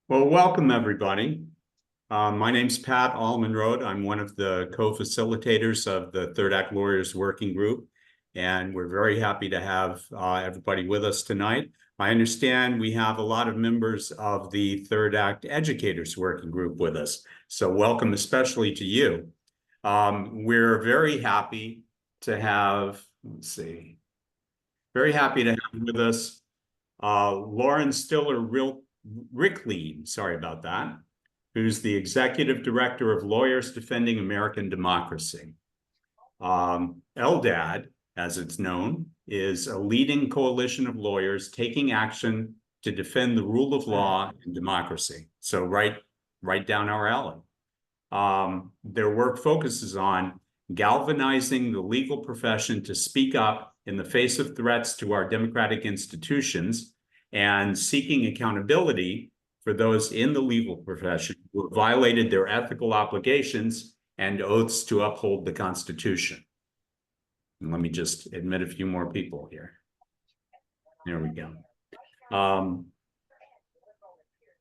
Well, welcome everybody. My name's Pat Allman-Road. I'm one of the co-facilitators of the Third Act Lawyers Working Group, and we're very happy to have everybody with us tonight. I understand we have a lot of members of the Third Act Educators Working Group with us, so welcome especially to you. We're very happy to have, very happy to have with us Lauren Stiller Rikleen, sorry about that, who's the Executive Director of Lawyers Defending American Democracy. LDAD, as it's known, is a leading coalition of lawyers taking action to defend the rule of law and democracy. So right down our alley. Their work focuses on galvanizing the legal profession to speak up in the face of threats to our democratic institutions and seeking accountability for those in the legal profession who have violated their ethical obligations and oaths to uphold the Constitution. And let me just admit a few more people here. There we go.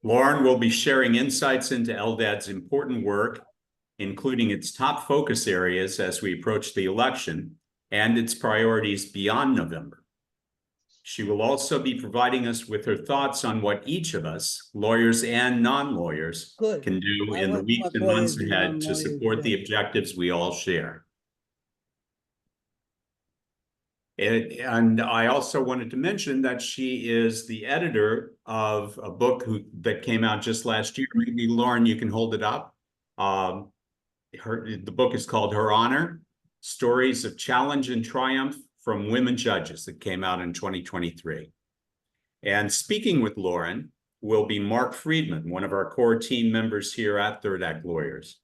Lauren will be sharing insights into LDAD's important work, including its top focus areas as we approach the election and its priorities beyond November. She will also be providing us with her thoughts on what each of us, lawyers and non-lawyers, can do in the weeks and months ahead to support the objectives we all share. And I also wanted to mention that she is the editor of a book that came out just last year. Maybe Lauren, you can hold it up. The book is called Her Honor, Stories of Challenge and Triumph from Women Judges, that came out in 2023. And speaking with Lauren will be Mark Friedman, one of our core team members here at Third Act Lawyers.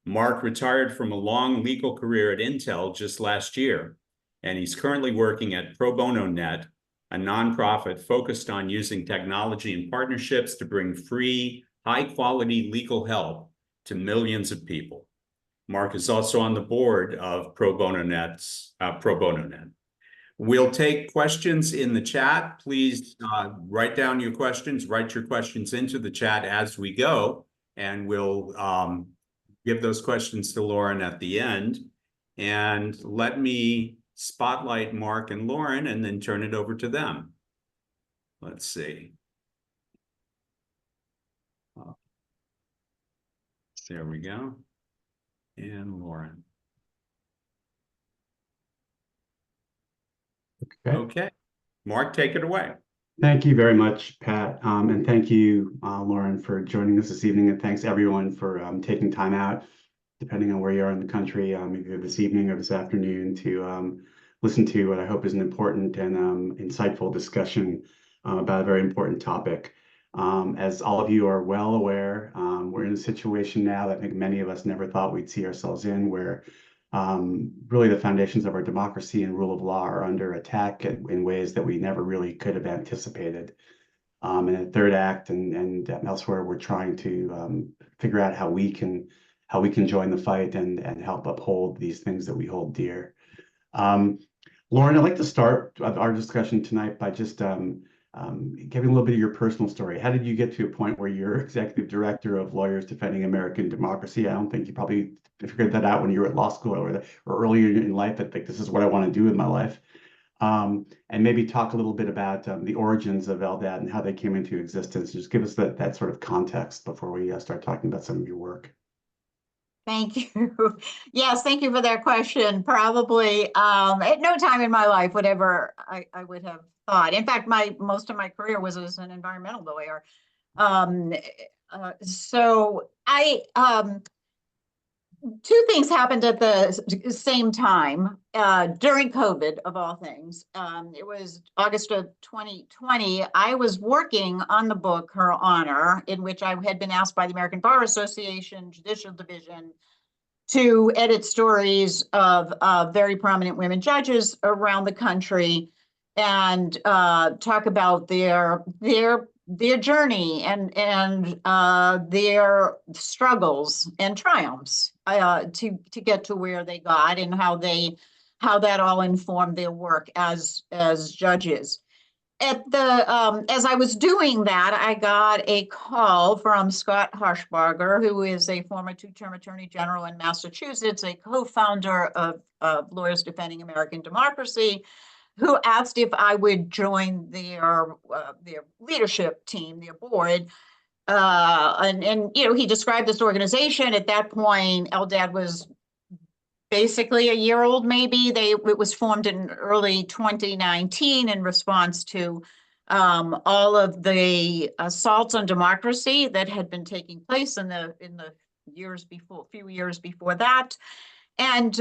Mark retired from a long legal career at Intel just last year, and he's currently working at Pro Bono Net, a nonprofit focused on using technology and partnerships to bring free, high-quality legal help to millions of people. Mark is also on the board of Pro Bono Net's Pro Bono Net. We'll take questions in the chat. Please write down your questions, write your questions into the chat as we go, and we'll give those questions to Lauren at the end. And let me spotlight Mark and Lauren and then turn it over to them. Let's see. There we go. And Lauren. Okay. Mark, take it away. Thank you very much, Pat. And thank you, Lauren, for joining us this evening. And thanks everyone for taking time out, depending on where you are in the country, either this evening or this afternoon, to listen to what I hope is an important and insightful discussion about a very important topic. As all of you are well aware, we're in a situation now that I think many of us never thought we'd see ourselves in, where really the foundations of our democracy and rule of law are under attack in ways that we never really could have anticipated. And at Third Act and elsewhere, we're trying to figure out how we can join the fight and help uphold these things that we hold dear. Lauren, I'd like to start our discussion tonight by just giving a little bit of your personal story. How did you get to a point where you're executive director of Lawyers Defending American Democracy? I don't think you probably figured that out when you were at law school or earlier in life, that like, this is what I want to do with my life. And maybe talk a little bit about the origins of LDAD and how they came into existence. Just give us that sort of context before we start talking about some of your work. Thank you. Yes, thank you for that question. Probably at no time in my life would ever I would have thought. In fact, most of my career was as an environmental lawyer. So two things happened at the same time during COVID, of all things. It was August of 2020. I was working on the book, Her Honor, in which I had been asked by the American Bar Association Judicial Division to edit stories of very prominent women judges around the country and talk about their journey and their struggles and triumphs to get to where they got, and how that all informed their work as judges. as I was doing that, I got a call from Scott Harshbarger, who is a former two-term attorney general in Massachusetts, a co-founder of Lawyers Defending American Democracy, who asked if I would join their leadership team, their board. And you know, he described this organization. At that point, LDAD was basically a year old, maybe. It was formed in early 2019 in response to all of the assaults on democracy that had been taking place in the years before, few years before that. And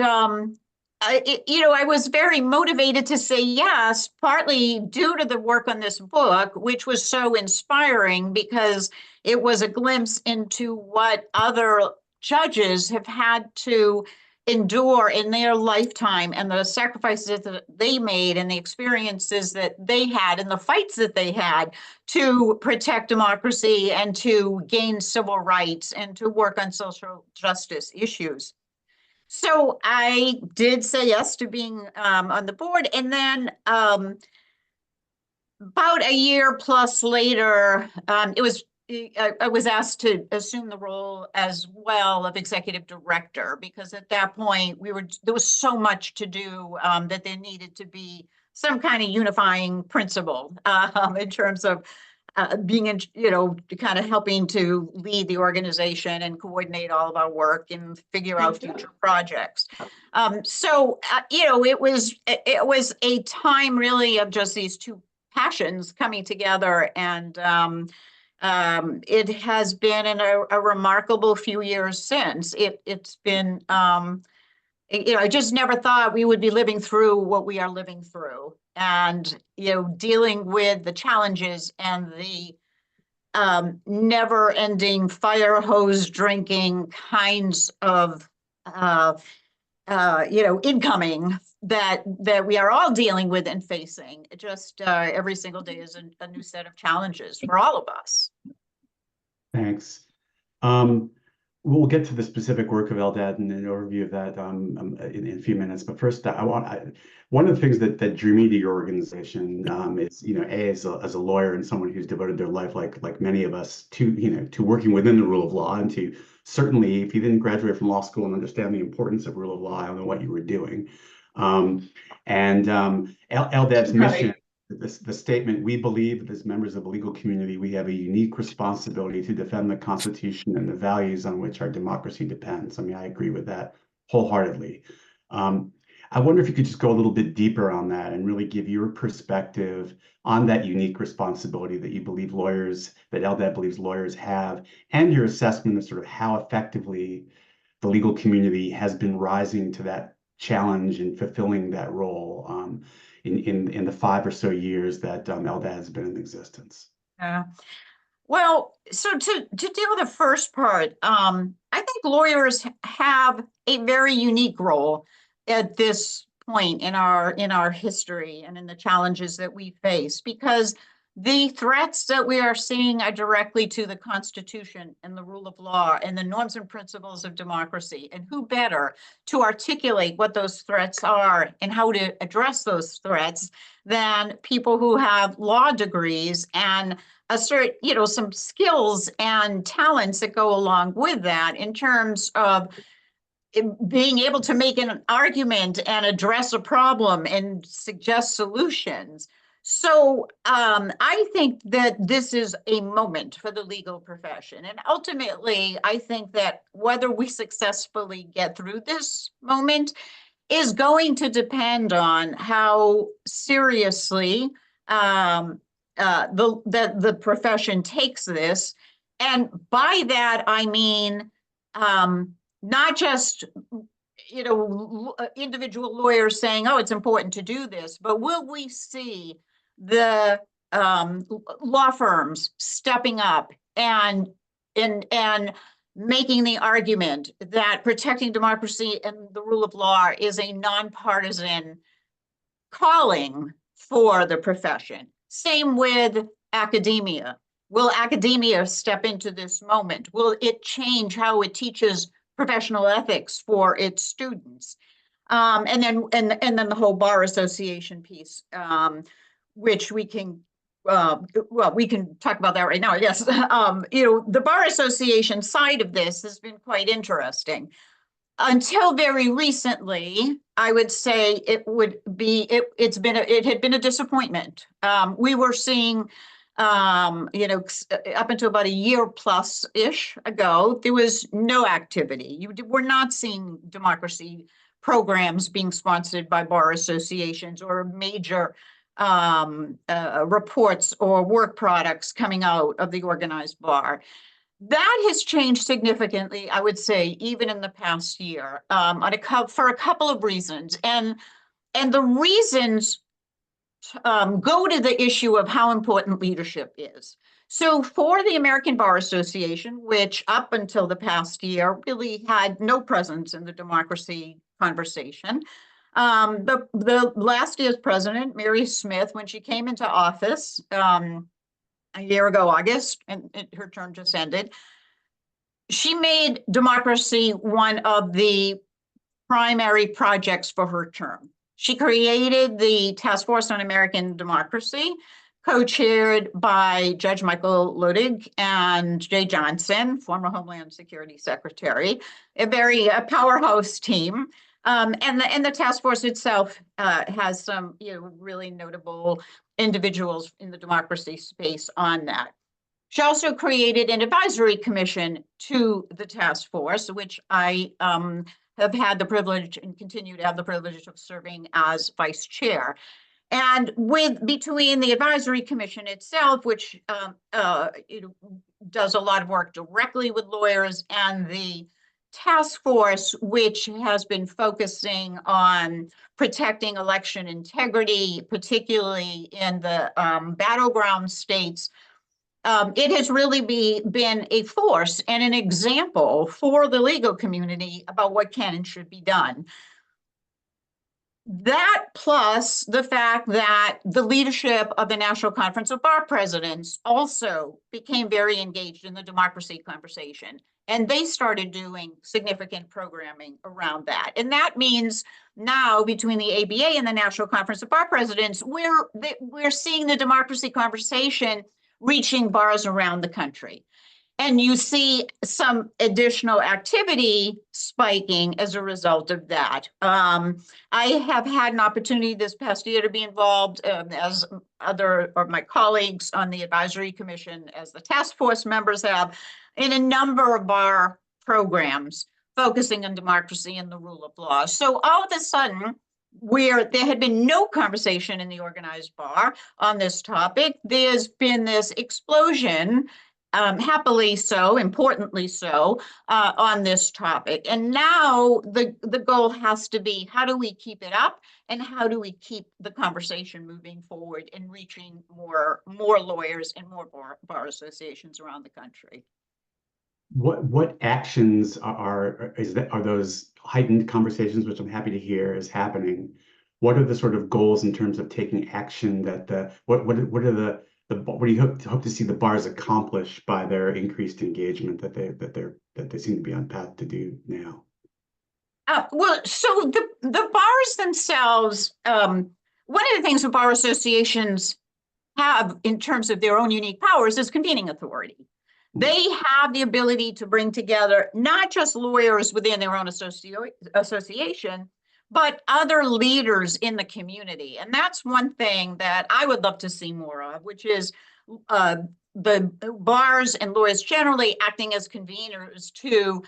you know, I was very motivated to say yes, partly due to the work on this book, which was so inspiring because it was a glimpse into what other judges have had to endure in their lifetime, and the sacrifices that they made and the experiences that they had and the fights that they had to protect democracy and to gain civil rights and to work on social justice issues. So I did say yes to being on the board, and then about a year plus later, I was asked to assume the role as well of executive director, because at that point there was so much to do that there needed to be some kind of unifying principle in terms of being in, you know, kind of helping to lead the organization and coordinate all of our work and figure out future projects. So you know, it was a time really of just these two passions coming together, and it has been in a remarkable few years since. It's been you know, I just never thought we would be living through what we are living through, and you know, dealing with the challenges and the never-ending fire hose drinking kinds of you know, incoming that we are all dealing with and facing. Just every single day is a new set of challenges for all of us. Thanks. We'll get to the specific work of LDAD and an overview of that in a few minutes. But first, one of the things that drew me to your organization is, you know, as a lawyer and someone who's devoted their life, like many of us, to, you know, to working within the rule of law, and to certainly, if you didn't graduate from law school and understand the importance of rule of law, I don't know what you were doing. LDAD's mission. The statement, we believe that as members of the legal community, we have a unique responsibility to defend the Constitution and the values on which our democracy depends. I mean, I agree with that wholeheartedly. I wonder if you could just go a little bit deeper on that and really give your perspective on that unique responsibility that you believe lawyers, that LDAD believes lawyers have, and your assessment of sort of how effectively the legal community has been rising to that challenge and fulfilling that role in the 5 or so years that LDAD has been in existence. Well, so to deal with the first part, I think lawyers have a very unique role at this point in our history and in the challenges that we face, because the threats that we are seeing are directly to the Constitution and the rule of law and the norms and principles of democracy. And who better to articulate what those threats are and how to address those threats than people who have law degrees and assert, you know, some skills and talents that go along with that in terms of being able to make an argument and address a problem and suggest solutions. So I think that this is a moment for the legal profession. And ultimately, I think that whether we successfully get through this moment is going to depend on how seriously the profession takes this. And by that, I mean, not just, you know, individual lawyers saying, oh, it's important to do this, but will we see the law firms stepping up and making the argument that protecting democracy and the rule of law is a nonpartisan calling for the profession? Same with academia. Will academia step into this moment? Will it change how it teaches professional ethics for its students? And then the whole bar association piece, which we can well, we can talk about that right now, I guess. The Bar Association side of this has been quite interesting. Until very recently, I would say it had been a disappointment. We were seeing, up until about a year plus-ish ago, there was no activity. We're not seeing democracy programs being sponsored by bar associations or major reports or work products coming out of the organized bar. That has changed significantly, I would say, even in the past year, for a couple of reasons. And the reasons go to the issue of how important leadership is. So for the American Bar Association, which up until the past year really had no presence in the democracy conversation, the last year's president, Mary Smith, when she came into office a year ago, August, and her term just ended, she made democracy one of the primary projects for her term. She created the Task Force on American Democracy, co-chaired by Judge Michael Luttig and Jay Johnson, former Homeland Security Secretary, a powerhouse team. And the task force itself has some really notable individuals in the democracy space on that. She also created an advisory commission to the task force, which I have had the privilege and continue to have the privilege of serving as vice chair. And between the advisory commission itself, which does a lot of work directly with lawyers, and the task force, which has been focusing on protecting election integrity, particularly in the battleground states, it has really been a force and an example for the legal community about what can and should be done. That plus the fact that the leadership of the National Conference of Bar Presidents also became very engaged in the democracy conversation. And they started doing significant programming around that. And that means now between the ABA and the National Conference of Bar Presidents, we're seeing the democracy conversation reaching bars around the country. And you see some additional activity spiking as a result of that. I have had an opportunity this past year to be involved as other of my colleagues on the advisory commission, as the task force members have, in a number of bar programs focusing on democracy and the rule of law. So all of a sudden, where there had been no conversation in the organized bar on this topic, there's been this explosion, happily so, importantly so, on this topic. And now the goal has to be, how do we keep it up, and how do we keep the conversation moving forward and reaching more lawyers and more bar associations around the country? What actions are those heightened conversations, which I'm happy to hear is happening? What are the sort of goals in terms of taking action that what do you hope to see the bars accomplish by their increased engagement that they seem to be on path to do now? Well, so the bars themselves, one of the things that bar associations have in terms of their own unique powers is convening authority. They have the ability to bring together not just lawyers within their own association, but other leaders in the community. And that's one thing that I would love to see more of, which is the bars and lawyers generally acting as conveners to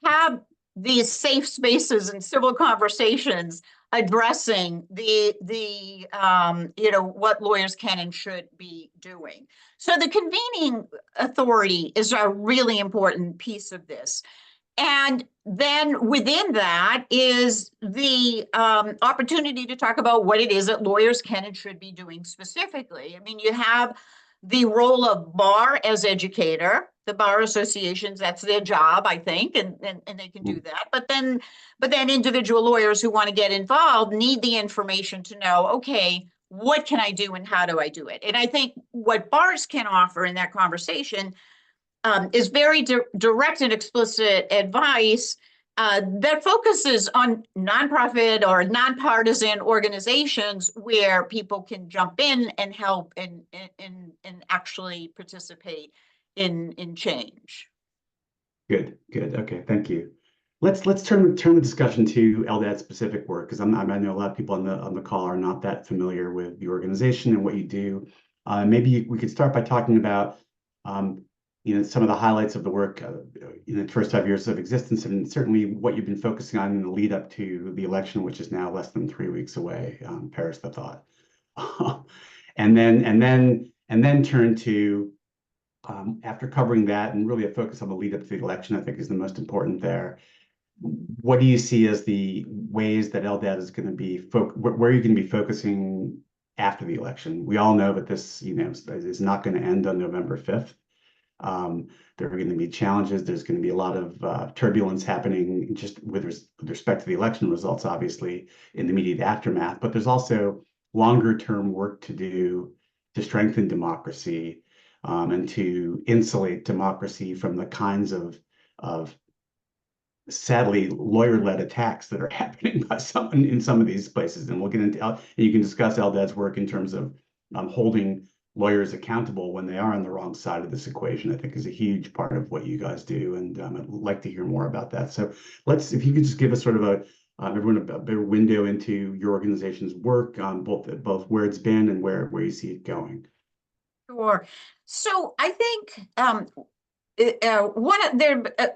have these safe spaces and civil conversations addressing what lawyers can and should be doing. So the convening authority is a really important piece of this. And then within that is the opportunity to talk about what it is that lawyers can and should be doing specifically. I mean, you have the role of bar as educator, the bar associations, that's their job, I think, and they can do that. But then individual lawyers who want to get involved need the information to know, okay, what can I do and how do I do it? And I think what bars can offer in that conversation is very direct and explicit advice that focuses on nonprofit or nonpartisan organizations where people can jump in and help and actually participate in change. Good, good. Okay, thank you. Let's turn the discussion to LDAD specific work, because I know a lot of people on the call are not that familiar with the organization and what you do. Maybe we could start by talking about some of the highlights of the work in the first 5 years of existence, and certainly what you've been focusing on in the lead up to the election, which is now less than 3 weeks away. Perish the thought. and then turn to after covering that, and really a focus on the lead up to the election, I think is the most important there. What do you see as the ways that LDAD is going to be where you're going to be focusing after the election? We all know that this, is not going to end on November 5th. There are going to be challenges. There's going to be a lot of turbulence happening just with respect to the election results, obviously, in the immediate aftermath. But there's also longer term work to do to strengthen democracy and to insulate democracy from the kinds of sadly lawyer-led attacks that are happening in some of these places. And we'll get into, you can discuss LDAD's work in terms of holding lawyers accountable when they are on the wrong side of this equation, I think is a huge part of what you guys do. And I'd like to hear more about that. So if you could just give us sort of everyone a better window into your organization's work, both where it's been and where you see it going. Sure. So I think there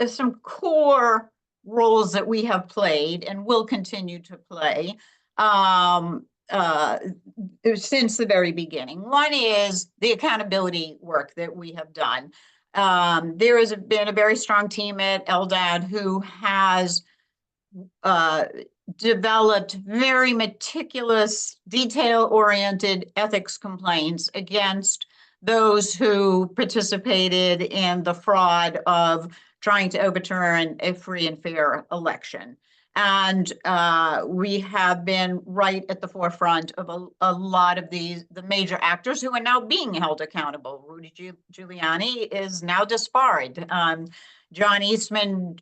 are some core roles that we have played and will continue to play since the very beginning. One is the accountability work that we have done. There has been a very strong team at LDAD who has developed very meticulous, detail-oriented ethics complaints against those who participated in the fraud of trying to overturn a free and fair election. And we have been right at the forefront of a lot of the major actors who are now being held accountable. Rudy Giuliani is now disbarred. John Eastman,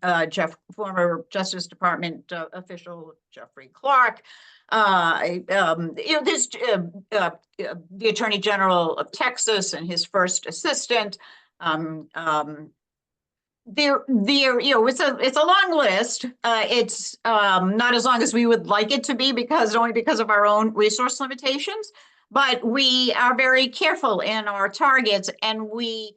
former Justice Department official Jeffrey Clark, there's the Attorney General of Texas and his first assistant. It's a long list. It's not as long as we would like it to be because of our own resource limitations, but we are very careful in our targets, and we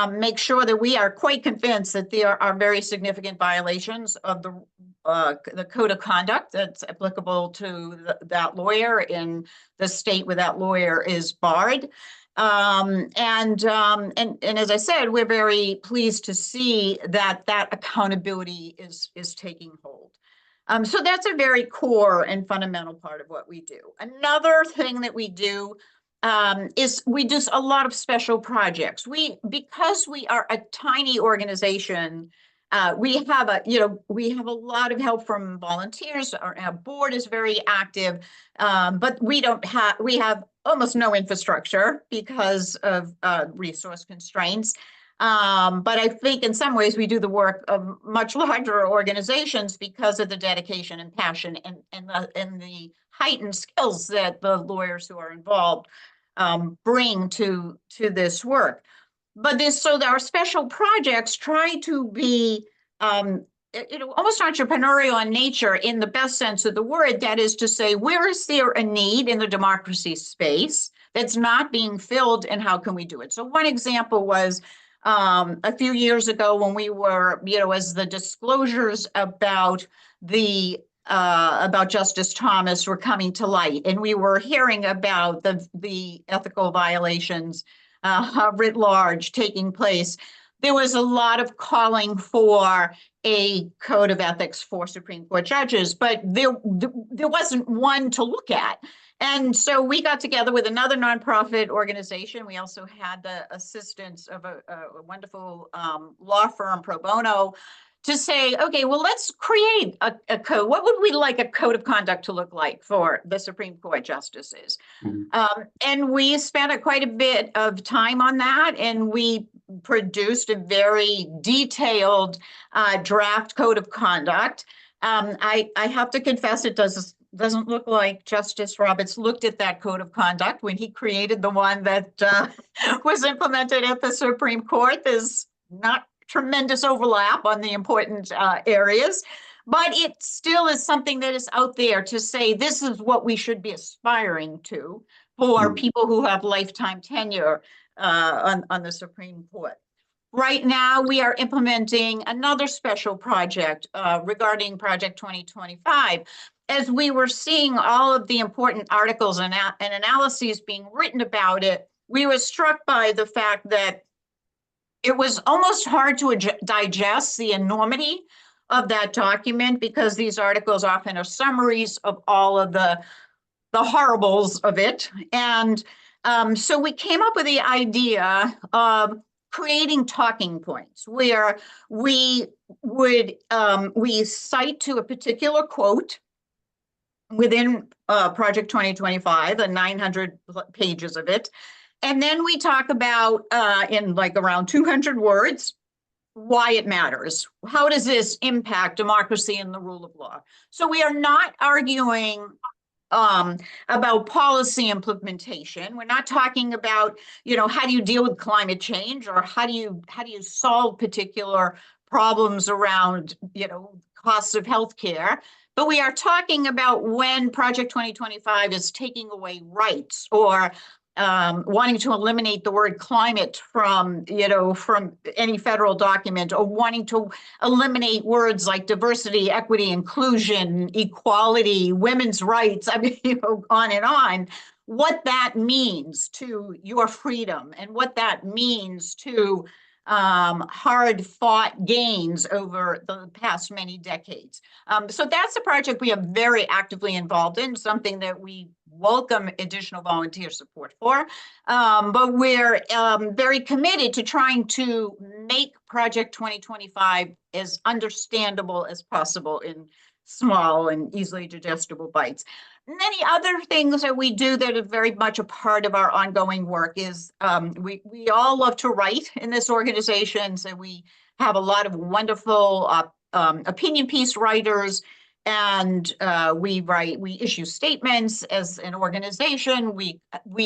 make sure that we are quite convinced that there are very significant violations of the code of conduct that's applicable to that lawyer in the state where that lawyer is barred. And as I said, we're very pleased to see that accountability is taking hold. So that's a very core and fundamental part of what we do. Another thing that we do is we do a lot of special projects. Because we are a tiny organization, we have a lot of help from volunteers. Our board is very active, but we have almost no infrastructure because of resource constraints. But I think in some ways we do the work of much larger organizations because of the dedication and passion and the heightened skills that the lawyers who are involved bring to this work. But our special projects try to be almost entrepreneurial in nature in the best sense of the word. That is to say, where is there a need in the democracy space that's not being filled, and how can we do it? So one example was a few years ago when we were, as the disclosures about Justice Thomas were coming to light, and we were hearing about the ethical violations writ large taking place. There was a lot of calling for a code of ethics for Supreme Court judges, but there wasn't one to look at. And so we got together with another nonprofit organization. We also had the assistance of a wonderful law firm, pro bono, to say, okay, well, let's create a code. What would we like a code of conduct to look like for the Supreme Court justices? Mm-hmm. And we spent quite a bit of time on that, and we produced a very detailed draft code of conduct. I have to confess, it doesn't look like Justice Roberts looked at that code of conduct when he created the one that was implemented at the Supreme Court. There's not tremendous overlap on the important areas, but it still is something that is out there to say this is what we should be aspiring to for people who have lifetime tenure on the Supreme Court. Right now, we are implementing another special project regarding Project 2025. As we were seeing all of the important articles and analyses being written about it, we were struck by the fact that it was almost hard to digest the enormity of that document, because these articles often are summaries of all of the horribles of it. And so we came up with the idea of creating talking points where we would we cite to a particular quote within Project 2025, the 900 pages of it. And then we talk about in like around 200 words, why it matters. How does this impact democracy and the rule of law? So we are not arguing about policy implementation. We're not talking about, how do you deal with climate change, or how do you solve particular problems around, costs of healthcare. But we are talking about when Project 2025 is taking away rights, or wanting to eliminate the word climate from any federal document, or wanting to eliminate words like diversity, equity, inclusion, equality, women's rights, I mean, on and on. What that means to your freedom, and what that means to hard fought gains over the past many decades. So that's a project we are very actively involved in, something that we welcome additional volunteer support for. But we're very committed to trying to make Project 2025 as understandable as possible in small and easily digestible bites. Many other things that we do that are very much a part of our ongoing work is we all love to write in this organization. So we have a lot of wonderful opinion piece writers, and we issue statements as an organization. We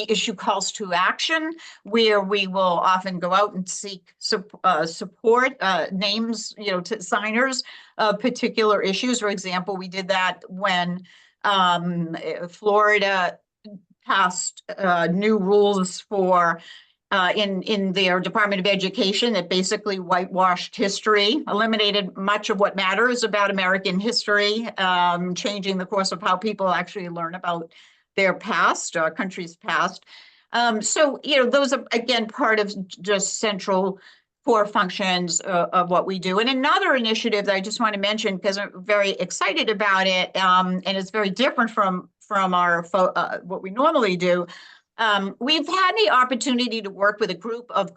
issue calls to action, where we will often go out and seek support names, to signers of particular issues. For example, we did that when Florida passed new rules for in their Department of Education that basically whitewashed history, eliminated much of what matters about American history, changing the course of how people actually learn about their past, our country's past. So, those are, again, part of just central core functions of what we do. And another initiative that I just want to mention, because I'm very excited about it, and it's very different from our what we normally do. We've had the opportunity to work with a group of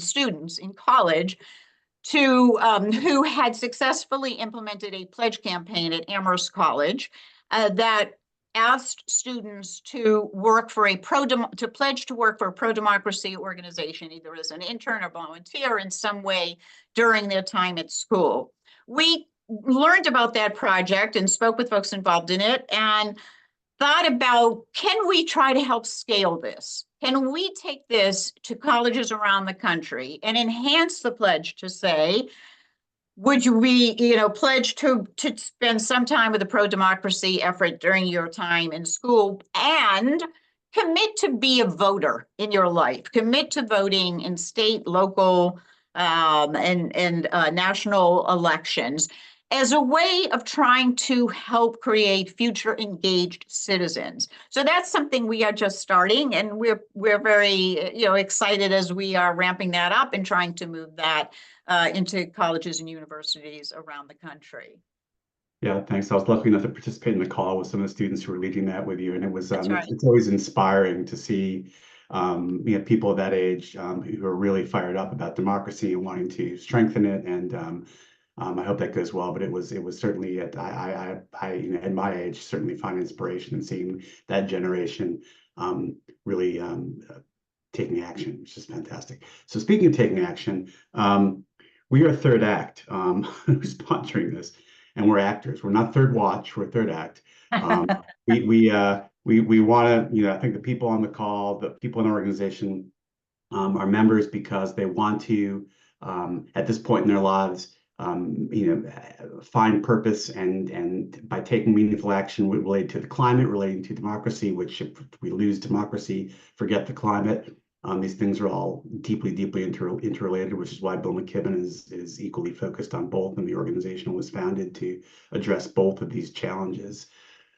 students in college who had successfully implemented a pledge campaign at Amherst College that asked students to work for to pledge to work for a pro-democracy organization, either as an intern or volunteer in some way during their time at school. We learned about that project and spoke with folks involved in it, and thought about, can we try to help scale this? Can we take this to colleges around the country and enhance the pledge to say, would we, pledge to spend some time with a pro-democracy effort during your time in school, and commit to be a voter in your life, commit to voting in state, local, and national elections, as a way of trying to help create future engaged citizens. So that's something we are just starting, and we're very excited as we are ramping that up and trying to move that into colleges and universities around the country. Yeah, thanks. I was lucky enough to participate in the call with some of the students who were leading that with you, and it was right. it's always inspiring to see people of that age who are really fired up about democracy and wanting to strengthen it. And I hope that goes well. But it was certainly at my age, certainly find inspiration in seeing that generation really taking action, which is fantastic. So speaking of taking action, we are Third Act who's sponsoring this, and we're actors. We're not Third Watch. We're Third Act. We want to, I think the people on the call, the people in our organization, are members because they want to, at this point in their lives, find purpose and by taking meaningful action related to the climate, relating to democracy, which if we lose democracy, forget the climate. These things are all deeply, deeply interrelated, which is why Bill McKibben is equally focused on both, and the organization was founded to address both of these challenges.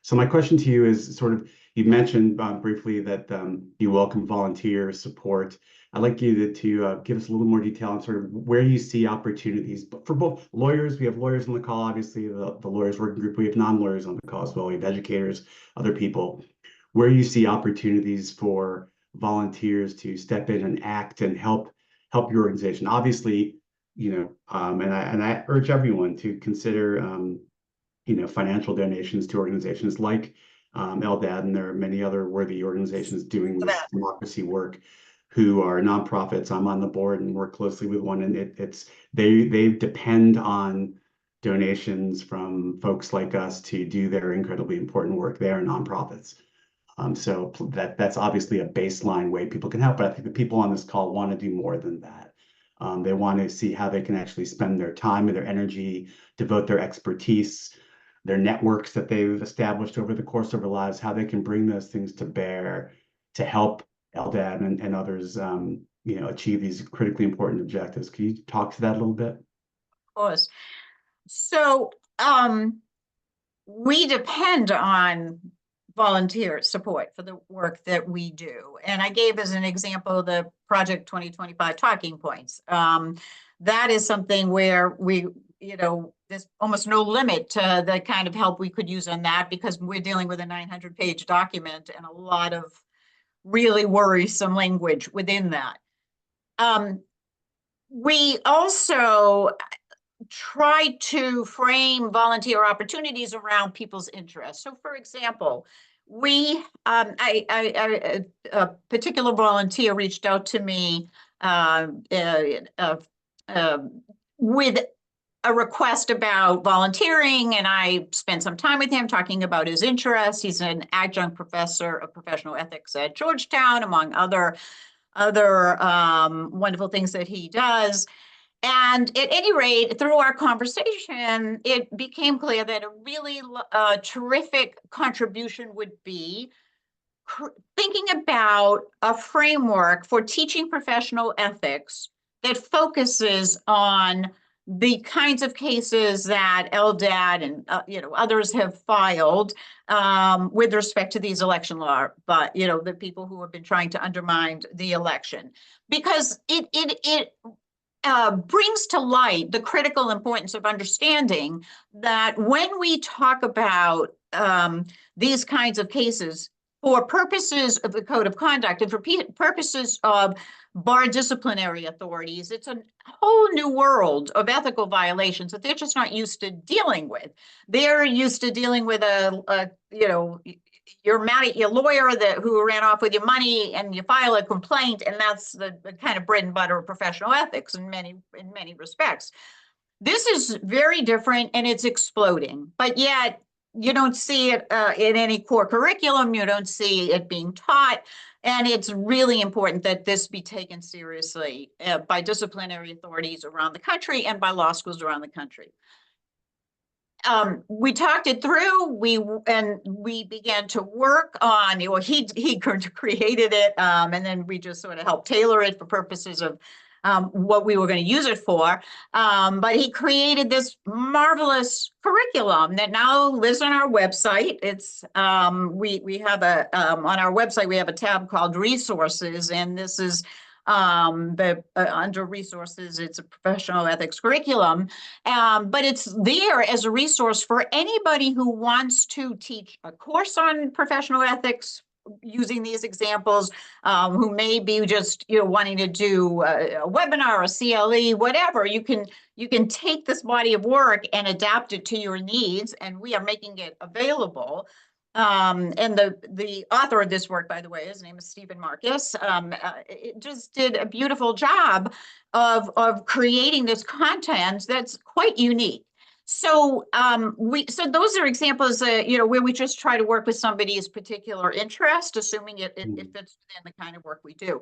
So my question to you is you mentioned briefly that you welcome volunteer support. I'd like you to give us a little more detail on sort of where you see opportunities. But for both lawyers, we have lawyers on the call, obviously the lawyers working group, we have non-lawyers on the call as well, we have educators, other people, where you see opportunities for volunteers to step in and act and help your organization. Obviously, and I urge everyone to consider financial donations to organizations like LDAD, and there are many other worthy organizations doing this democracy work who are nonprofits. I'm on the board and work closely with one, and they depend on donations from folks like us to do their incredibly important work. They are nonprofits. So that's obviously a baseline way people can help, but I think the people on this call want to do more than that. They want to see how they can actually spend their time and their energy, devote their expertise, their networks that they've established over the course of their lives, how they can bring those things to bear to help LDAD and others, achieve these critically important objectives. Can you talk to that a little bit? Of course. So we depend on volunteer support for the work that we do. And I gave as an example the Project 2025 talking points. That is something where we, there's almost no limit to the kind of help we could use on that, because we're dealing with a 900-page document and a lot of really worrisome language within that. We also try to frame volunteer opportunities around people's interests. So, for example, a particular volunteer reached out to me with a request about volunteering, and I spent some time with him talking about his interests. He's an adjunct professor of professional ethics at Georgetown, among other wonderful things that he does. And at any rate, through our conversation, it became clear that a really terrific contribution would be thinking about a framework for teaching professional ethics that focuses on the kinds of cases that LDAD and others have filed with respect to these election law, but the people who have been trying to undermine the election, because it brings to light the critical importance of understanding that when we talk about these kinds of cases, for purposes of the code of conduct and for purposes of bar disciplinary authorities, it's a whole new world of ethical violations that they're just not used to dealing with. They're used to dealing with you're mad at your lawyer who ran off with your money, and you file a complaint, and that's the kind of bread and butter of professional ethics in many respects. This is very different, and it's exploding, but yet you don't see it in any core curriculum. You don't see it being taught, and it's really important that this be taken seriously by disciplinary authorities around the country and by law schools around the country. We talked it through. We began to work on. He created it, and then we just sort of helped tailor it for purposes of what we were going to use it for. But he created this marvelous curriculum that now lives on our website. It's we have on our website we have a tab called Resources, and this is under resources, it's a professional ethics curriculum, but it's there as a resource for anybody who wants to teach a course on professional ethics using these examples, who may be just wanting to do a webinar, a CLE, whatever. You can take this body of work and adapt it to your needs, and we are making it available. And the author of this work, by the way, his name is Stephen Marcus. It just did a beautiful job of creating this content that's quite unique. So so those are examples, where we just try to work with somebody's particular interest, assuming it fits within the kind of work we do.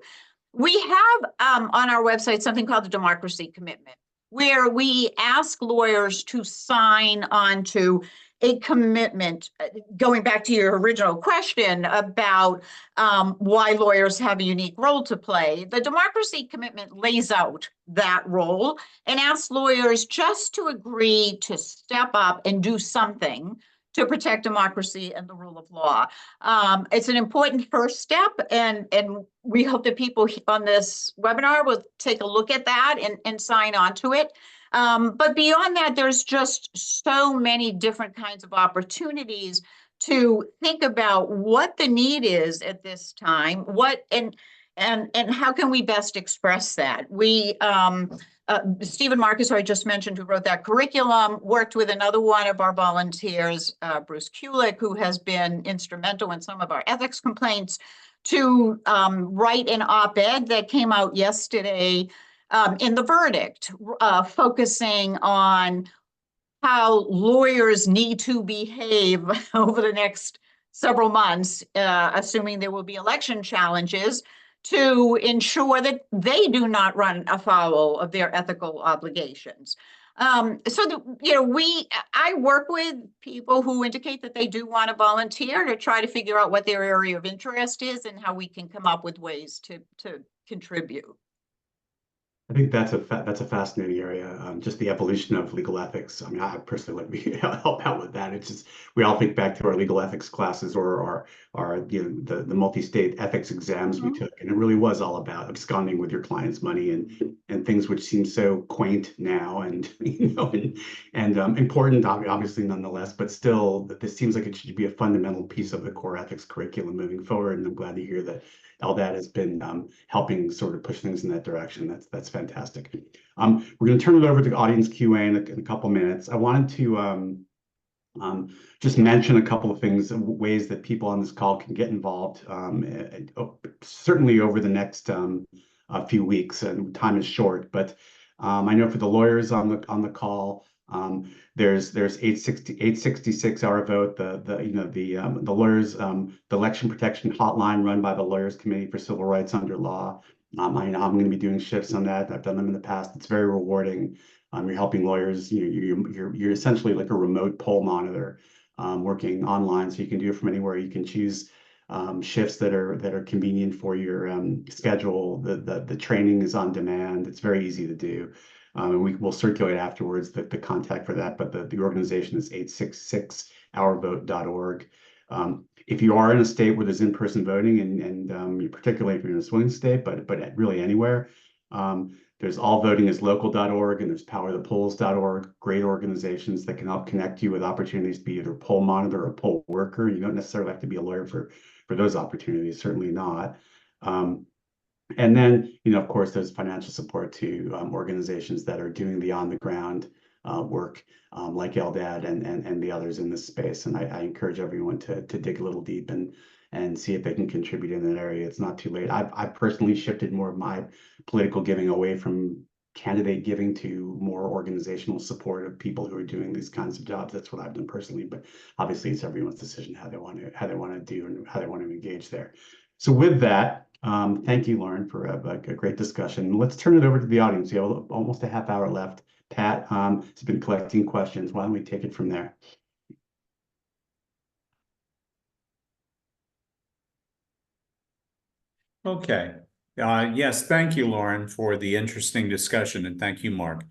We have on our website something called the Democracy Commitment, where we ask lawyers to sign on to a commitment, going back to your original question about why lawyers have a unique role to play. The Democracy Commitment lays out that role and asks lawyers just to agree to step up and do something to protect democracy and the rule of law. It's an important first step, and we hope that people on this webinar will take a look at that and sign on to it. But beyond that, there's just so many different kinds of opportunities to think about what the need is at this time, and how can we best express that. Stephen Marcus, who I just mentioned, who wrote that curriculum, worked with another one of our volunteers, Bruce Kulick, who has been instrumental in some of our ethics complaints, to write an op-ed that came out yesterday in the verdict, focusing on how lawyers need to behave over the next several months, assuming there will be election challenges, to ensure that they do not run afoul of their ethical obligations. I work with people who indicate that they do want to volunteer to try to figure out what their area of interest is and how we can come up with ways to contribute. I think that's a fascinating area. Just the evolution of legal ethics. I mean, I personally let me help out with that. It's just we all think back to our legal ethics classes or our the multi-state ethics exams we took, and it really was all about absconding with your client's money and things which seem so quaint now and important, obviously nonetheless. But still, this seems like it should be a fundamental piece of the core ethics curriculum moving forward. And I'm glad to hear that LDAT has been helping sort of push things in that direction. That's fantastic. We're going to turn it over to audience QA in a couple minutes. I wanted to just mention a couple of things, ways that people on this call can get involved. Certainly over the next few weeks, and time is short. But I know for the lawyers on the call, there's 866 our vote, the lawyers, the election protection hotline run by the Lawyers Committee for Civil Rights Under Law. I'm going to be doing shifts on that. I've done them in the past. It's very rewarding. You're helping lawyers. You're essentially like a remote poll monitor, working online, so you can do it from anywhere. You can choose shifts that are convenient for your schedule. The training is on demand. It's very easy to do. We will circulate afterwards the contact for that, but the organization is 866ourvote.org. If you are in a state where there's in-person voting, and particularly if you're in a swing state, but really anywhere, there's allvotingislocal.org and there's powerthepolls.org, great organizations that can help connect you with opportunities to be either poll monitor or poll worker. You don't necessarily have to be a lawyer for those opportunities, certainly not. And then, of course, there's financial support to organizations that are doing the on-the-ground work, like LDAT and the others in this space. And I encourage everyone to dig a little deep and see if they can contribute in that area. It's not too late. I've personally shifted more of my political giving away from candidate giving to more organizational support of people who are doing these kinds of jobs. That's what I've done personally. But obviously, it's everyone's decision how they want to do and how they want to engage there. So with that, thank you, Lauren, for a great discussion. Let's turn it over to the audience. We have almost a half hour left. Pat has been collecting questions. Why don't we take it from there? Okay. Yes, thank you, Lauren, for the interesting discussion, and thank you, Mark.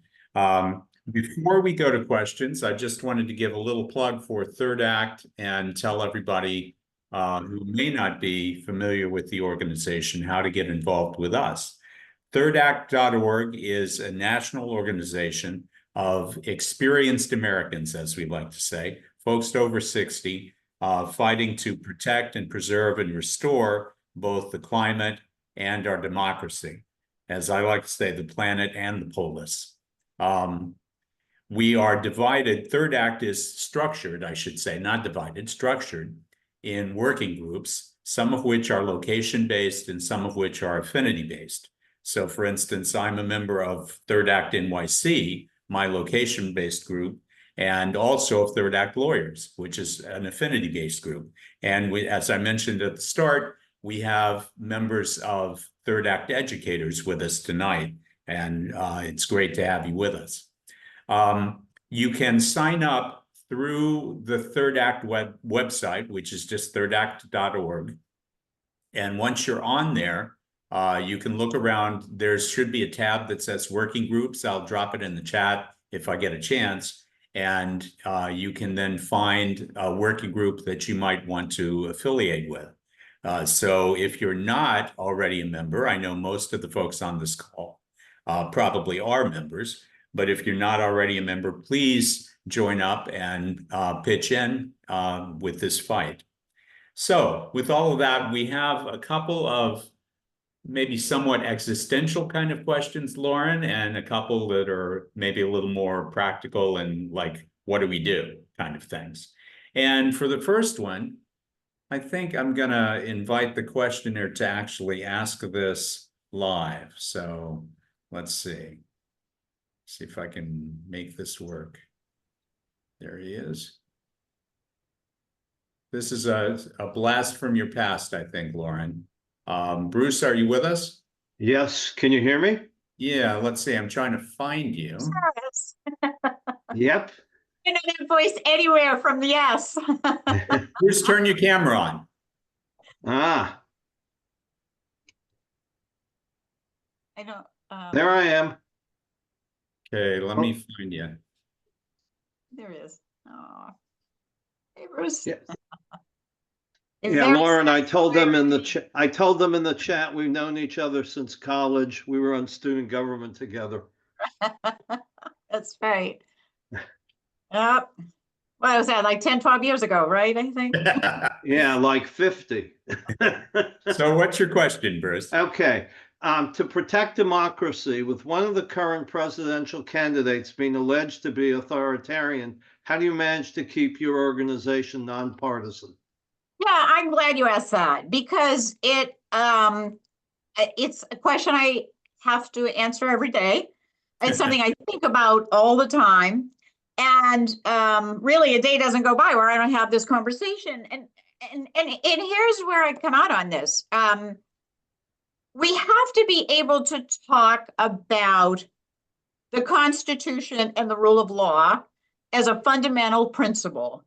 Before we go to questions, I just wanted to give a little plug for Third Act and tell everybody who may not be familiar with the organization how to get involved with us. ThirdAct.org is a national organization of experienced Americans, as we like to say, folks over 60, fighting to protect and preserve and restore both the climate and our democracy. As I like to say, the planet and the polis. We are divided. Third Act is structured, I should say, not divided, structured in working groups, some of which are location-based and some of which are affinity-based. So for instance, I'm a member of Third Act NYC, my location-based group, and also of Third Act Lawyers, which is an affinity-based group. And we, as I mentioned at the start, we have members of Third Act Educators with us tonight, and it's great to have you with us. You can sign up through the Third Act website, which is just thirdact.org. And once you're on there, you can look around. There should be a tab that says working groups. I'll drop it in the chat if I get a chance. And you can then find a working group that you might want to affiliate with. So if you're not already a member, I know most of the folks on this call probably are members, but if you're not already a member, please join up and pitch in with this fight. So with all of that, we have a couple of maybe somewhat existential kind of questions, Lauren, and a couple that are maybe a little more practical and like, what do we do kind of things. And for the first one, I think I'm gonna invite the questioner to actually ask this live. So let's see if I can make this work. There he is. This is a blast from your past, I think, Lauren. Bruce, are you with us? Yes, can you hear me? Yeah, let's see. I'm trying to find you. Yes. Yep. Internet voice anywhere from the yes. Bruce, turn your camera on. Ah, I don't. there I am. Okay, let me find you. There it is. Oh, hey Bruce. Yeah. It's Yeah, very Lauren, I told them in the clear. chat. I told them in the chat we've known each other since college. We were on student government together. That's right. Yep. What was that, like 10, 12 years ago, right? I think. Yeah, like 50. So what's your question, Bruce? Okay. To protect democracy, with one of the current presidential candidates being alleged to be authoritarian, how do you manage to keep your organization nonpartisan? Yeah, I'm glad you asked that because it's a question I have to answer every day. It's something I think about all the time. And really a day doesn't go by where I don't have this conversation. And here's where I come out on this. We have to be able to talk about the Constitution and the rule of law as a fundamental principle.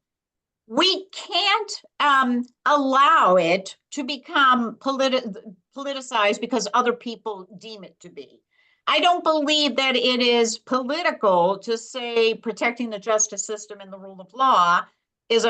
We can't allow it to become politicized because other people deem it to be. I don't believe that it is political to say protecting the justice system and the rule of law is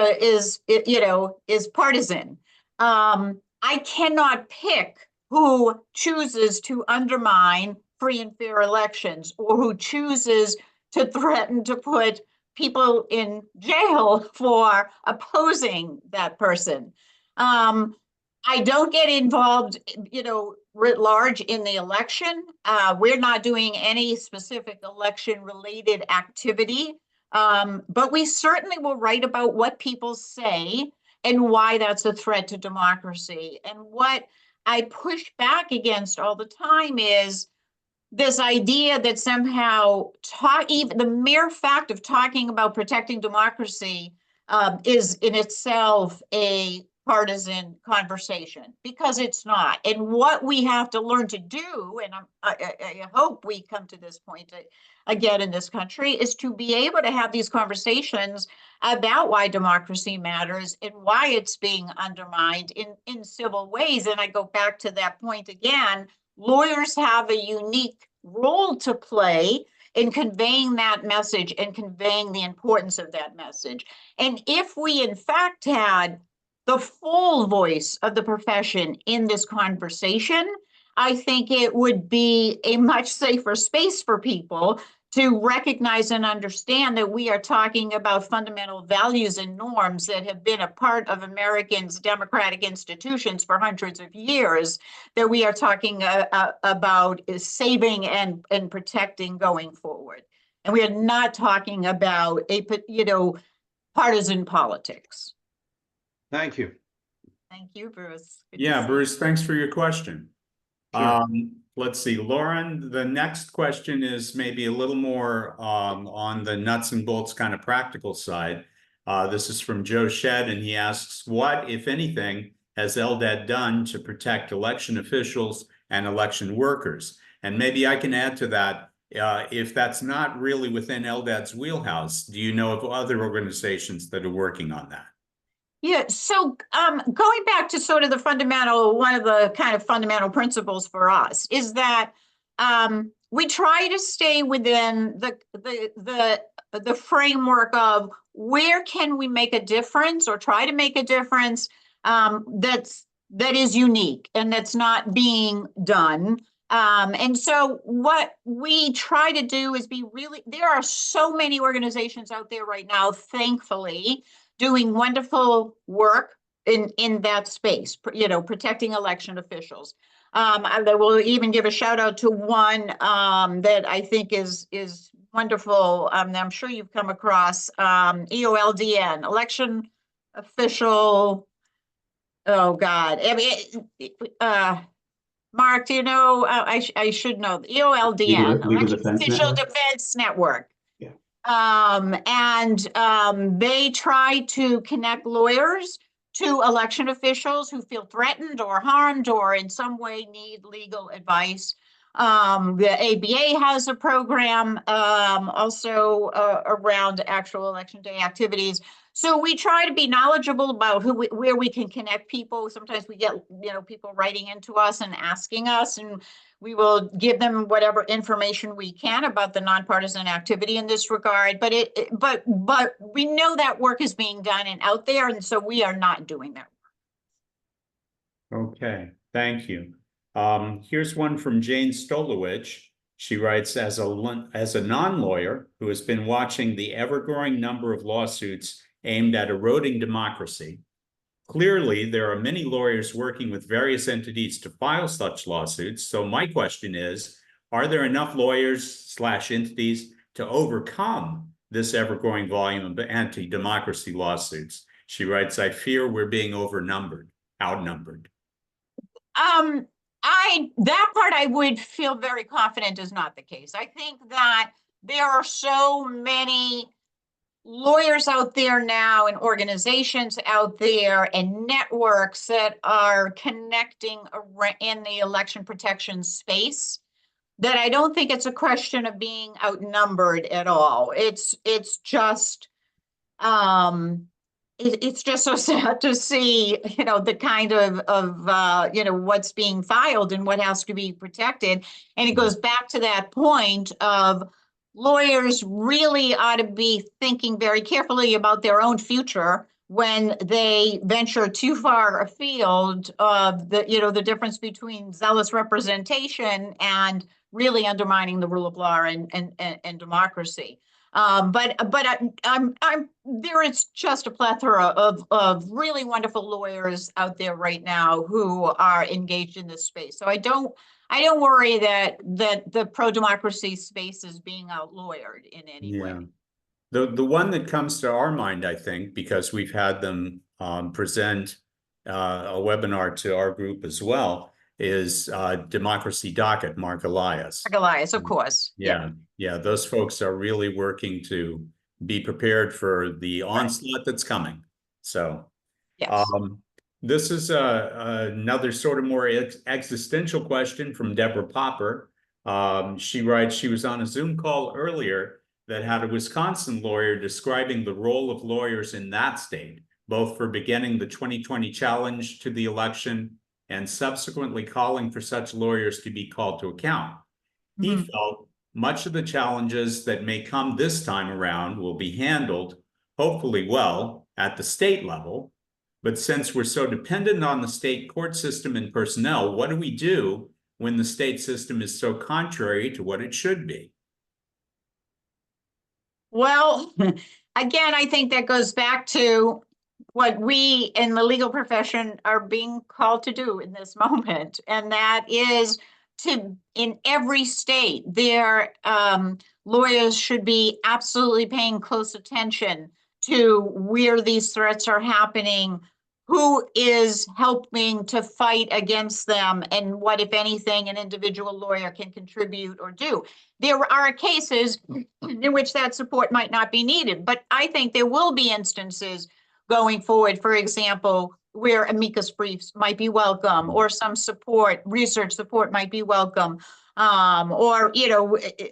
partisan. I cannot pick who chooses to undermine free and fair elections or who chooses to threaten to put people in jail for opposing that person. I don't get involved, writ large in the election. We're not doing any specific election related activity, but we certainly will write about what people say and why that's a threat to democracy. And what I push back against all the time is this idea that somehow even the mere fact of talking about protecting democracy is in itself a partisan conversation, because it's not. And what we have to learn to do, and I hope we come to this point again in this country, is to be able to have these conversations about why democracy matters and why it's being undermined in civil ways. And I go back to that point again. Lawyers have a unique role to play in conveying that message and conveying the importance of that message. And if we in fact had the full voice of the profession in this conversation, I think it would be a much safer space for people to recognize and understand that we are talking about fundamental values and norms that have been a part of Americans' democratic institutions for hundreds of years, that we are talking about is saving and protecting going forward. And we are not talking about partisan politics. Thank you. Thank you, Bruce. Good to Yeah, see Bruce, thanks for your question. Sure. Let's see, Lauren, the next question is maybe a little more on the nuts and bolts kind of practical side. This is from Joe Shed, and he asks, what, if anything, has LDAD done to protect election officials and election workers? And maybe I can add to that, if that's not really within LDAD's wheelhouse, do you know of other organizations that are working on that? Yeah, so going back to sort of the fundamental, one of the kind of fundamental principles for us is that we try to stay within the framework of where can we make a difference or try to make a difference that is unique and that's not being done. And so what we try to do is there are so many organizations out there right now, thankfully, doing wonderful work in that space, protecting election officials. I will even give a shout out to one that I think is wonderful. I'm sure you've come across EOLDN, election official. Oh God, I mean, Mark, do you know? I should know. EOLDN, Legal Election Defense Official Network? Defense Network. Yeah. They try to connect lawyers to election officials who feel threatened or harmed or in some way need legal advice. The ABA has a program also around actual election day activities. So we try to be knowledgeable about where we can connect people. Sometimes we get, people writing into us and asking us, and we will give them whatever information we can about the nonpartisan activity in this regard. But but we know that work is being done and out there, and so we are not doing that work. Okay, thank you. Here's one from Jane Stolowich. She writes, as a non-lawyer who has been watching the ever-growing number of lawsuits aimed at eroding democracy, clearly there are many lawyers working with various entities to file such lawsuits. So my question is, are there enough lawyers/entities to overcome this ever-growing volume of anti-democracy lawsuits? She writes, I fear we're being outnumbered. That part I would feel very confident is not the case. I think that there are so many lawyers out there now and organizations out there and networks that are connecting in the election protection space that I don't think it's a question of being outnumbered at all. It's just it's just so sad to see, the kind of what's being filed and what has to be protected. And it goes back to that point of lawyers really ought to be thinking very carefully about their own future when they venture too far afield of the difference between zealous representation and really undermining the rule of law and democracy. But there is just a plethora of really wonderful lawyers out there right now who are engaged in this space. So I don't worry that the pro-democracy space is being outlawyered in any way. The one that comes to our mind, I think, because we've had them present a webinar to our group as well, is Democracy Docket, Mark Elias. Mark Elias, of course. Yeah, those folks are really working to be prepared for the onslaught that's coming. So yes. This is another sort of more existential question from Deborah Popper. She writes, she was on a Zoom call earlier that had a Wisconsin lawyer describing the role of lawyers in that state, both for beginning the 2020 challenge to the election and subsequently calling for such lawyers to be called to account. He felt much of the challenges that may come this time around will be handled, hopefully well, at the state level. But since we're so dependent on the state court system and personnel, what do we do when the state system is so contrary to what it should be? Well, again, I think that goes back to what we in the legal profession are being called to do in this moment. And that is in every state, their lawyers should be absolutely paying close attention to where these threats are happening, who is helping to fight against them, and what, if anything, an individual lawyer can contribute or do. There are cases in which that support might not be needed, but I think there will be instances going forward, for example, where amicus briefs might be welcome, or some support, research support might be welcome. Or,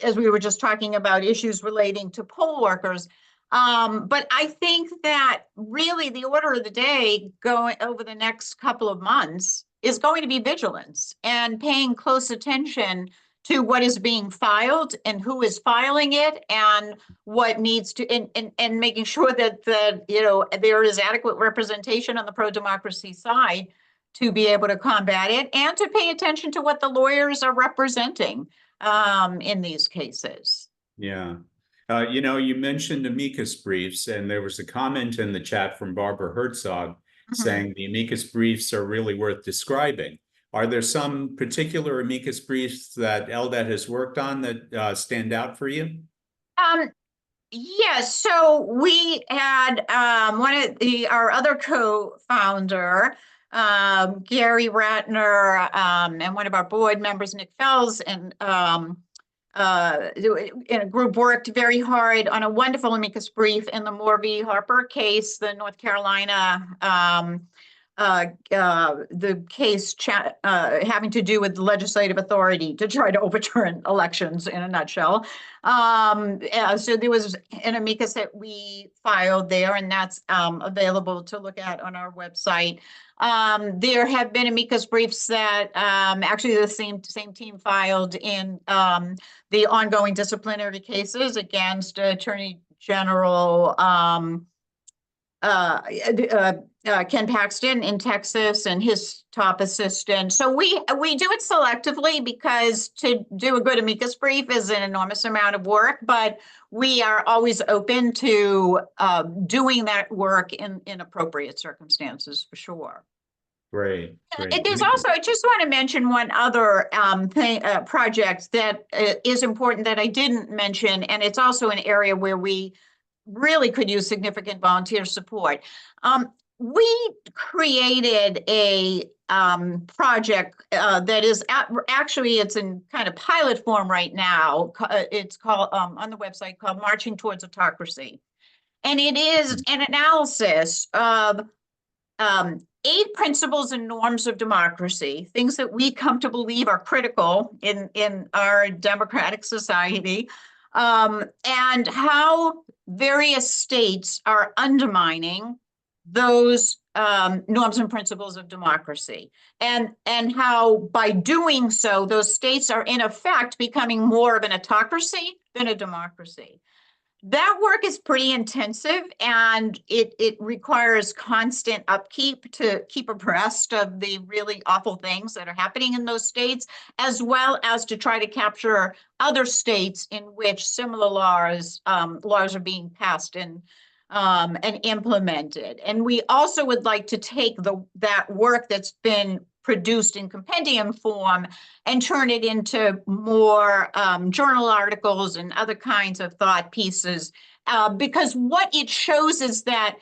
as we were just talking about, issues relating to poll workers. But I think that really the order of the day going over the next couple of months is going to be vigilance and paying close attention to what is being filed and who is filing it, and what needs to, and making sure that there is adequate representation on the pro-democracy side to be able to combat it, and to pay attention to what the lawyers are representing in these cases. Yeah. You mentioned amicus briefs, and there was a comment in the chat from Barbara Herzog saying the amicus briefs are really worth describing. Are there some particular amicus briefs that LDAT has worked on that stand out for you? Yes, so we had our other co-founder, Gary Ratner, and one of our board members, Nick Fells, and in a group worked very hard on a wonderful amicus brief in the Moore v. Harper case, the North Carolina the case having to do with the legislative authority to try to overturn elections, in a nutshell. So there was an amicus that we filed there, and that's available to look at on our website. There have been amicus briefs that actually the same team filed in the ongoing disciplinary cases against Attorney General Ken Paxton in Texas and his top assistant. So we do it selectively, because to do a good amicus brief is an enormous amount of work, but we are always open to doing that work in appropriate circumstances, for sure. Great. There's also, I just want to mention one other project that is important that I didn't mention, and it's also an area where we really could use significant volunteer support. We created a project that is actually, it's in kind of pilot form right now. It's called on the website, called Marching Towards Autocracy. And it is an analysis of 8 principles and norms of democracy, things that we come to believe are critical in our democratic society, and how various states are undermining those norms and principles of democracy, and how by doing so, those states are in effect becoming more of an autocracy than a democracy. That work is pretty intensive, and it requires constant upkeep to keep abreast of the really awful things that are happening in those states, as well as to try to capture other states in which similar laws are being passed and implemented. And we also would like to take that work that's been produced in compendium form and turn it into more journal articles and other kinds of thought pieces, because what it shows is that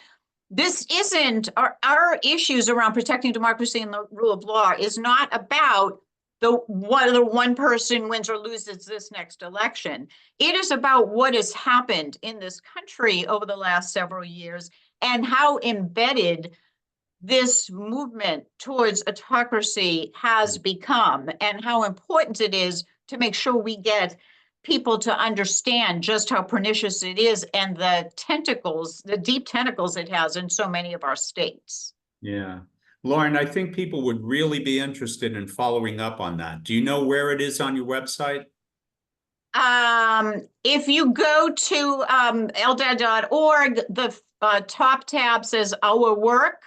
this isn't our issues around protecting democracy and the rule of law is not about whether one person wins or loses this next election. It is about what has happened in this country over the last several years, and how embedded this movement towards autocracy has become, and how important it is to make sure we get people to understand just how pernicious it is, and the deep tentacles it has in so many of our states. Yeah. Lauren, I think people would really be interested in following up on that. Do you know where it is on your website? If you go to LDAT.org, the top tab says Our Work.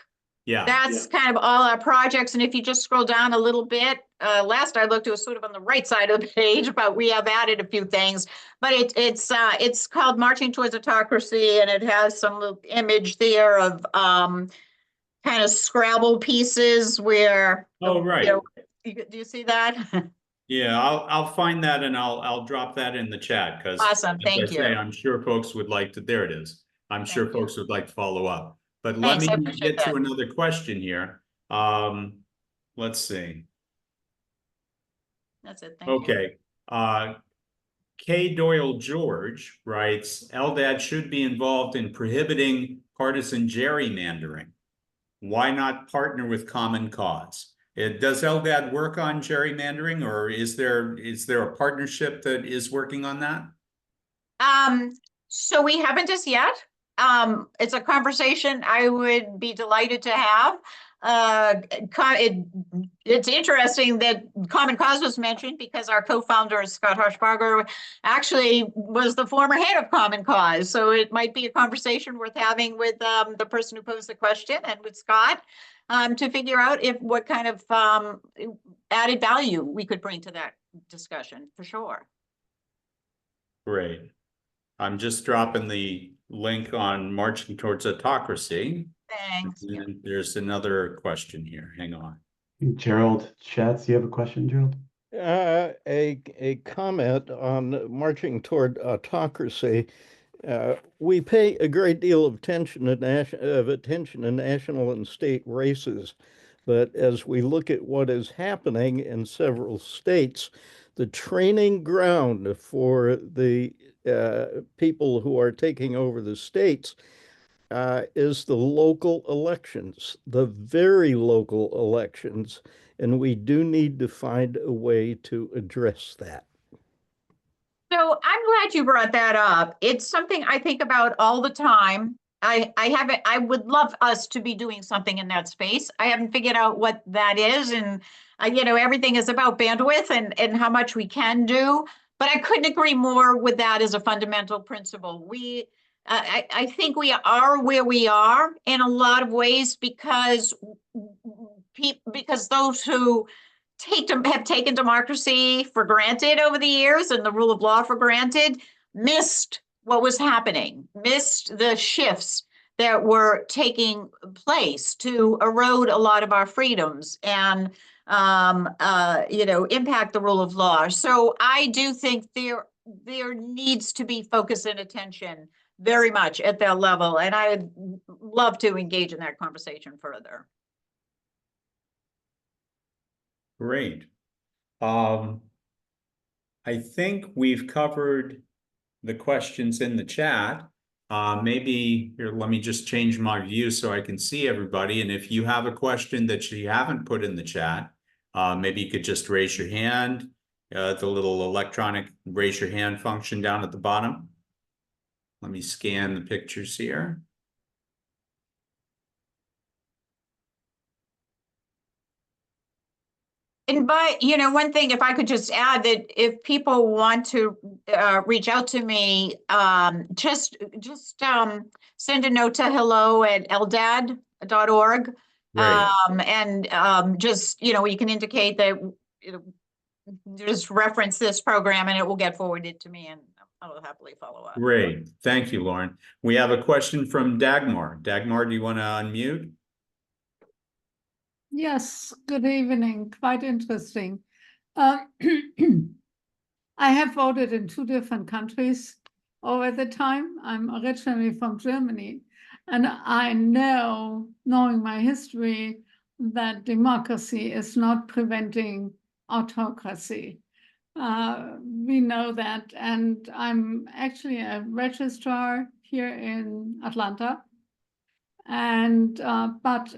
Yeah. That's kind of all our projects. And if you just scroll down a little bit, last I looked, it was sort of on the right side of the page, but we have added a few things. But it's called Marching Towards Autocracy, and it has some little image there of kind of Scrabble pieces where. Oh, right. Do you see that? Yeah, I'll find that, and I'll drop that in the chat, because awesome. Thank you. I'm sure folks would like to. There it is. I'm sure folks would like to follow up. But let Thanks, I me appreciate get to that. another question here. Let's see. That's it, thank you. Okay. K. Doyle George writes, LDAD should be involved in prohibiting partisan gerrymandering. Why not partner with Common Cause? Does LDAD work on gerrymandering, or is there a partnership that is working on that? So we haven't just yet. It's a conversation I would be delighted to have. It's interesting that Common Cause was mentioned because our co-founder, Scott Harshbarger, actually was the former head of Common Cause. So it might be a conversation worth having with the person who posed the question and with Scott to figure out what kind of added value we could bring to that discussion, for sure. Great. I'm just dropping the link on Marching Towards Autocracy. Thanks. And there's another question here. Hang on. Gerald Schatz, you have a question, Gerald? A comment on marching toward autocracy. We pay a great deal of attention to national and state races, but as we look at what is happening in several states, the training ground for the people who are taking over the states is the local elections, the very local elections, and we do need to find a way to address that. So I'm glad you brought that up. It's something I think about all the time. I would love us to be doing something in that space. I haven't figured out what that is. And, everything is about bandwidth and how much we can do. But I couldn't agree more with that as a fundamental principle. I think we are where we are in a lot of ways because those who have taken democracy for granted over the years and the rule of law for granted missed what was happening, missed the shifts that were taking place to erode a lot of our freedoms and impact the rule of law. So I do think there needs to be focus and attention very much at that level, and I would love to engage in that conversation further. Great. I think we've covered the questions in the chat. Maybe here, let me just change my view so I can see everybody. And if you have a question that you haven't put in the chat, maybe you could just raise your hand, the little electronic raise your hand function down at the bottom. Let me scan the pictures here. And one thing, if I could just add that if people want to reach out to me, just send a note to hello@ldad.org. Just, you can indicate that, just reference this program and it will get forwarded to me and I will happily follow up. Great. Thank you, Lauren. We have a question from Dagmar. Dagmar, do you want to unmute? Yes, good evening. Quite interesting. I have voted in 2 different countries over the time. I'm originally from Germany, and I know, knowing my history, that democracy is not preventing autocracy. We know that, and I'm actually a registrar here in Atlanta. And but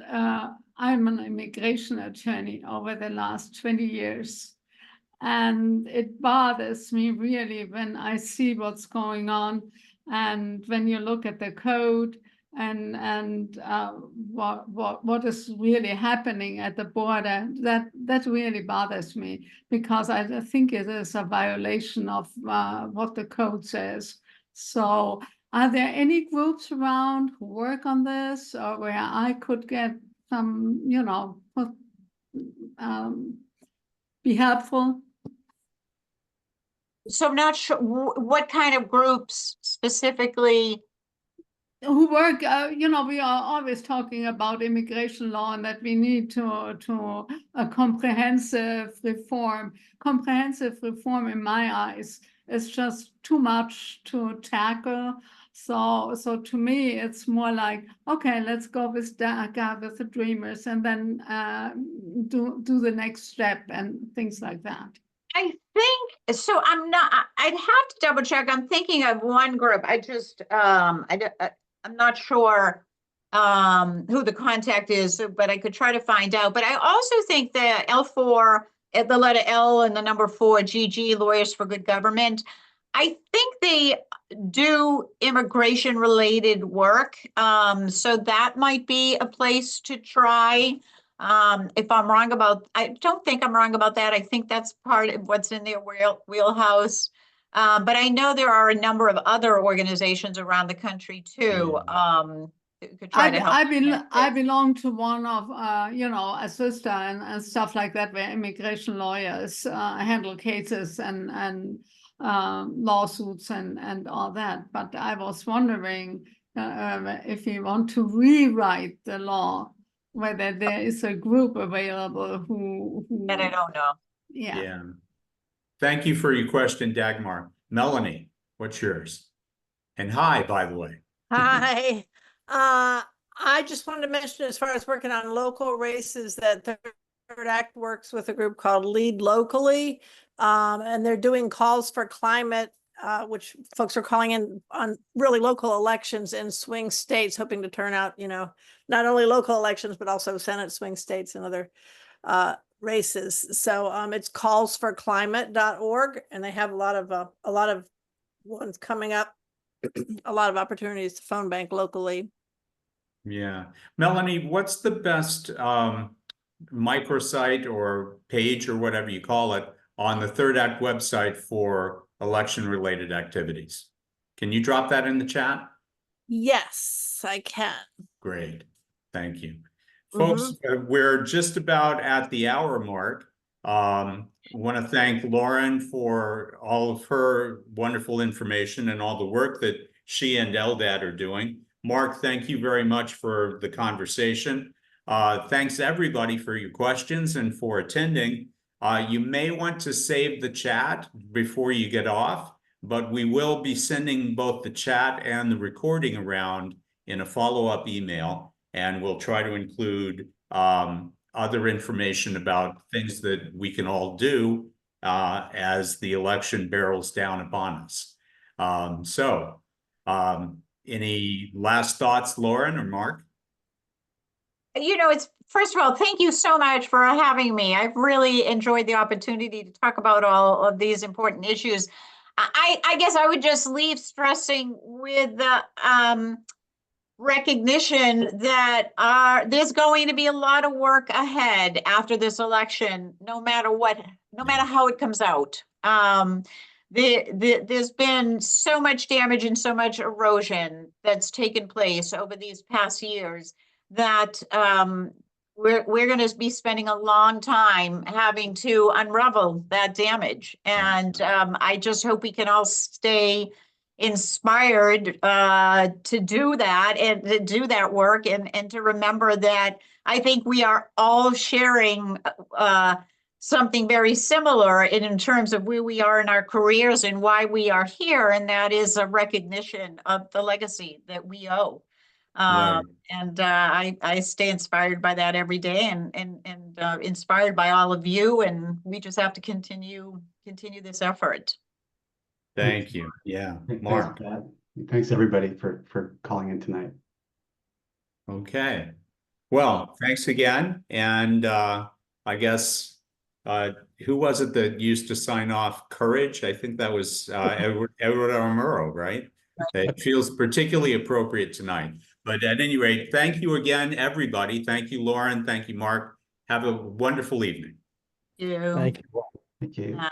I'm an immigration attorney over the last 20 years. And it bothers me really when I see what's going on. And when you look at the code and what is really happening at the border, that really bothers me, because I think it is a violation of what the code says. So are there any groups around who work on this, or where I could get some, be helpful? So I'm not sure what kind of groups specifically. Who work, we are always talking about immigration law and that we need to a comprehensive reform. Comprehensive reform, in my eyes, is just too much to tackle. So to me, it's more like, okay, let's go with DACA, with the Dreamers, and then do the next step and things like that. I think so. I'd have to double check. I'm thinking of one group. I'm not sure who the contact is, but I could try to find out. But I also think the L4, the letter L and the number 4, GG, Lawyers for Good Government, I think they do immigration related work. So that might be a place to try. If I'm wrong about, I don't think I'm wrong about that. I think that's part of what's in their wheelhouse. But I know there are a number of other organizations around the country too. Who could try to help. I belong to one of, a sister and stuff like that, where immigration lawyers handle cases and lawsuits and all that. But I was wondering if you want to rewrite the law, whether there is a group available who And I don't know. Yeah. Thank you for your question, Dagmar. Melanie, what's yours? And hi, by the way. Hi. I just wanted to mention, as far as working on local races, that Third Act works with a group called Lead Locally, and they're doing calls for climate, which folks are calling in on really local elections in swing states, hoping to turn out, not only local elections, but also Senate swing states and other races. So it's callsforclimate.org, and they have a lot of ones coming up, a lot of opportunities to phone bank locally. Yeah. Melanie, what's the best microsite or page or whatever you call it on the Third Act website for election related activities? Can you drop that in the chat? Yes, I can. Great. Thank you. Folks, we're just about at the hour mark. I want to thank Lauren for all of her wonderful information and all the work that she and LDAT are doing. Mark, thank you very much for the conversation. Thanks everybody for your questions and for attending. You may want to save the chat before you get off, but we will be sending both the chat and the recording around in a follow-up email, and we'll try to include other information about things that we can all do as the election barrels down upon us. Any last thoughts, Lauren or Mark? First of all, thank you so much for having me. I've really enjoyed the opportunity to talk about all of these important issues. I guess I would just leave stressing with the recognition that there's going to be a lot of work ahead after this election, no matter how it comes out. There's been so much damage and so much erosion that's taken place over these past years that we're going to be spending a long time having to unravel that damage. And I just hope we can all stay inspired to do that and to do that work and to remember that I think we are all sharing something very similar in terms of where we are in our careers and why we are here, and that is a recognition of the legacy that we owe. Right. And I stay inspired by that every day, and inspired by all of you, and we just have to continue this effort. Thank you. Yeah, Mark. Thanks, Pat. Thanks everybody for calling in tonight. Okay. Well, thanks again. And I guess who was it that used to sign off? Courage? I think that was Edward Armuro, right? It feels particularly appropriate tonight. But at any rate, thank you again, everybody. Thank you, Lauren. Thank you, Mark. Have a wonderful evening. Thank you. Thank you. Thank you. Bye.